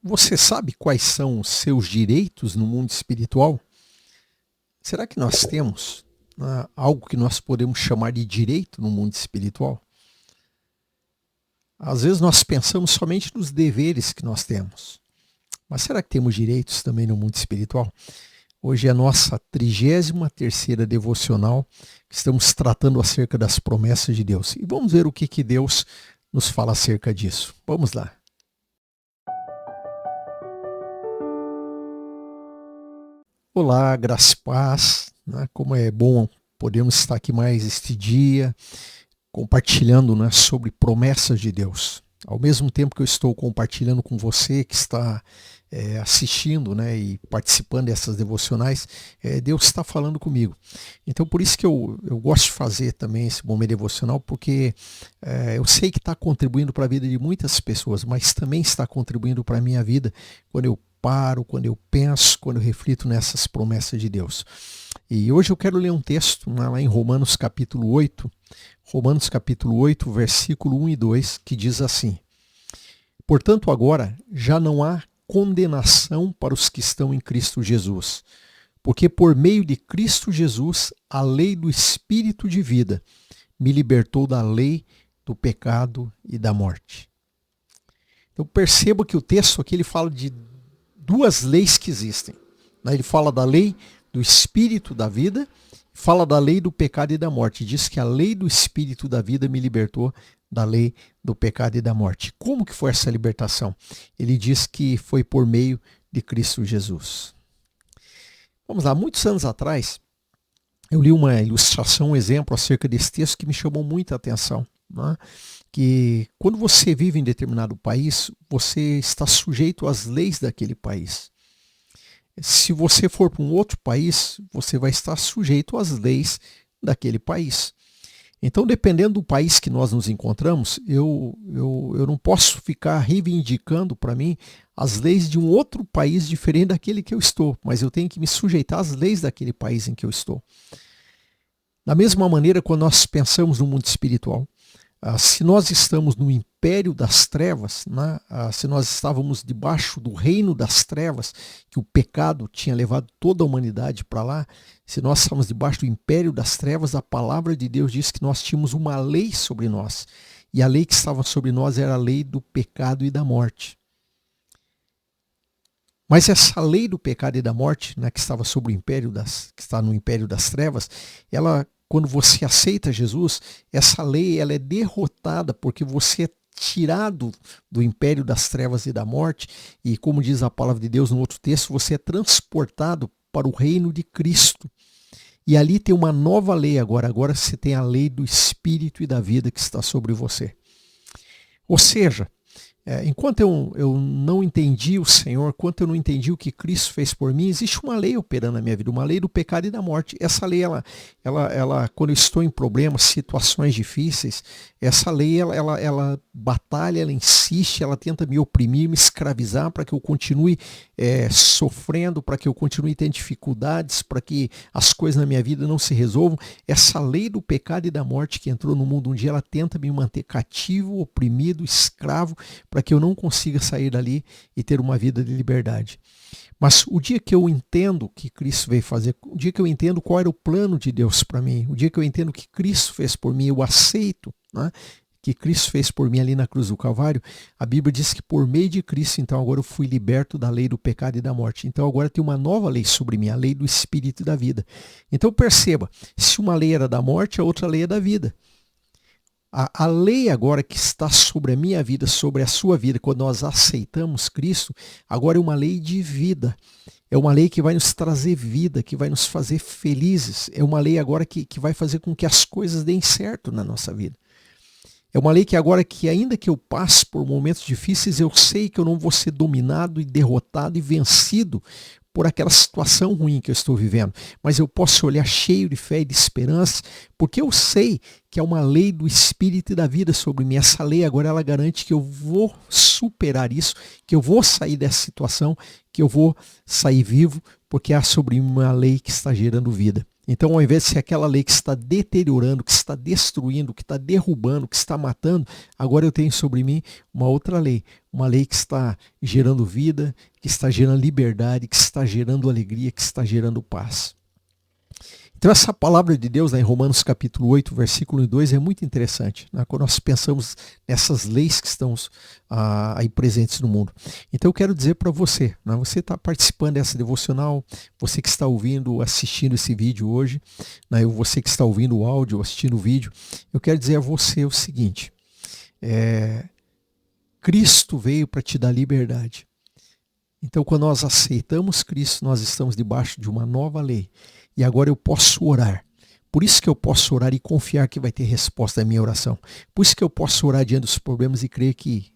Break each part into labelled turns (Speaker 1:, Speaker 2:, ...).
Speaker 1: Você sabe quais são os seus direitos no mundo espiritual? Será que nós temos algo que nós podemos chamar de direito no mundo espiritual? Às vezes nós pensamos somente nos deveres que nós temos. Mas será que temos direitos também no mundo espiritual? Hoje é a nossa 33ª devocional, que estamos tratando acerca das promessas de Deus. E vamos ver o que Deus nos fala acerca disso. Vamos lá. Olá, graça e paz, né? Como é bom podermos estar aqui mais este dia, compartilhando, né, sobre promessas de Deus. Ao mesmo tempo que eu estou compartilhando com você que está assistindo, né, e participando dessas devocionais, Deus está falando comigo. Então por isso que eu gosto de fazer também esse momento devocional, porque eu sei que está contribuindo para a vida de muitas pessoas, mas também está contribuindo para a minha vida quando eu paro, quando eu penso, quando eu reflito nessas promessas de Deus. E hoje eu quero ler um texto lá em Romanos capítulo 8, versículo 1 e 2, que diz assim: Portanto, agora já não há condenação para os que estão em Cristo Jesus, porque por meio de Cristo Jesus, a lei do Espírito de vida me libertou da lei do pecado e da morte. Então perceba que o texto aqui ele fala de duas leis que existem. Ele fala da lei do Espírito da vida, fala da lei do pecado e da morte. Diz que a lei do Espírito da vida me libertou da lei do pecado e da morte. Como que foi essa libertação? Ele diz que foi por meio de Cristo Jesus. Vamos lá, muitos anos atrás, eu li uma ilustração, um exemplo acerca desse texto que me chamou muita atenção, né? Que quando você vive em determinado país, você está sujeito às leis daquele país. Se você for para um outro país, você vai estar sujeito às leis daquele país. Então, dependendo do país que nós nos encontramos, eu não posso ficar reivindicando para mim as leis de um outro país diferente daquele que eu estou, mas eu tenho que me sujeitar às leis daquele país em que eu estou. Da mesma maneira, quando nós pensamos no mundo espiritual, se nós estamos no império das trevas, né? Se nós estávamos debaixo do reino das trevas, que o pecado tinha levado toda a humanidade para lá, se nós estávamos debaixo do império das trevas, a palavra de Deus diz que nós tínhamos uma lei sobre nós. E a lei que estava sobre nós era a lei do pecado e da morte. Mas essa lei do pecado e da morte, né, que estava sobre o império que está no império das trevas, ela, quando você aceita Jesus, essa lei ela é derrotada porque você é tirado do império das trevas e da morte e, como diz a palavra de Deus no outro texto, você é transportado para o reino de Cristo. E ali tem uma nova lei agora. Agora você tem a lei do Espírito e da vida que está sobre você. Ou seja, enquanto eu não entendi o Senhor, enquanto eu não entendi o que Cristo fez por mim, existe uma lei operando na minha vida, uma lei do pecado e da morte. Essa lei, ela quando eu estou em problemas, situações difíceis, essa lei, ela batalha, ela insiste, ela tenta me oprimir, me escravizar para que eu continue sofrendo, para que eu continue tendo dificuldades, para que as coisas na minha vida não se resolvam. Essa lei do pecado e da morte que entrou no mundo um dia, ela tenta me manter cativo, oprimido, escravo, para que eu não consiga sair dali e ter uma vida de liberdade. Mas o dia que eu entendo o que Cristo veio fazer, o dia que eu entendo qual era o plano de Deus para mim, o dia que eu entendo o que Cristo fez por mim, eu aceito, né, que Cristo fez por mim ali na cruz do Calvário, a Bíblia diz que por meio de Cristo, então agora eu fui liberto da lei do pecado e da morte. Então agora tem uma nova lei sobre mim, a lei do Espírito e da vida. Então perceba, se uma lei era da morte, a outra lei é da vida. A lei agora que está sobre a minha vida, sobre a sua vida, quando nós aceitamos Cristo, agora é uma lei de vida. É uma lei que vai nos trazer vida, que vai nos fazer felizes. É uma lei agora que vai fazer com que as coisas deem certo na nossa vida. É uma lei que agora que ainda que eu passe por momentos difíceis, eu sei que eu não vou ser dominado e derrotado e vencido por aquela situação ruim que eu estou vivendo. Mas eu posso olhar cheio de fé e de esperança, porque eu sei que é uma lei do Espírito e da vida sobre mim. Essa lei agora ela garante que eu vou superar isso, que eu vou sair dessa situação, que eu vou sair vivo, porque há sobre mim uma lei que está gerando vida. Então, ao invés de ser aquela lei que está deteriorando, que está destruindo, que está derrubando, que está matando, agora eu tenho sobre mim uma outra lei. Uma lei que está gerando vida, que está gerando liberdade, que está gerando alegria, que está gerando paz. Então essa palavra de Deus, né, em Romanos capítulo 8, versículo 2, é muito interessante, né, quando nós pensamos nessas leis que estão aí presentes no mundo. Então eu quero dizer para você, né, você está participando dessa devocional, você que está ouvindo, assistindo esse vídeo hoje, né, você que está ouvindo o áudio, assistindo o vídeo, eu quero dizer a você o seguinte, Cristo veio para te dar liberdade. Então, quando nós aceitamos Cristo, nós estamos debaixo de uma nova lei. E agora eu posso orar. Por isso que eu posso orar e confiar que vai ter resposta à minha oração. Por isso que eu posso orar diante dos problemas e crer que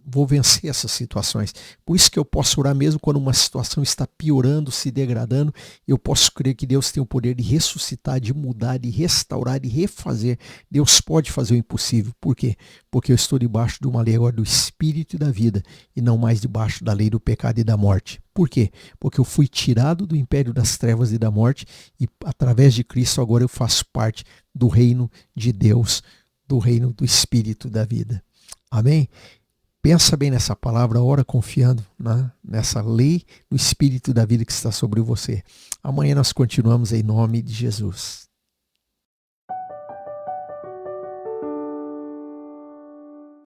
Speaker 1: vou vencer essas situações. Por isso que eu posso orar mesmo quando uma situação está piorando, se degradando. Eu posso crer que Deus tem o poder de ressuscitar, de mudar, de restaurar, de refazer. Deus pode fazer o impossível. Por quê? Porque eu estou debaixo de uma lei agora do Espírito e da vida e não mais debaixo da lei do pecado e da morte. Por quê? Porque eu fui tirado do império das trevas e da morte e através de Cristo agora eu faço parte do reino de Deus, do reino do Espírito da vida. Amém? Pensa bem nessa palavra, ora confiando, né, nessa lei do Espírito da vida que está sobre você. Amanhã nós continuamos em nome de Jesus.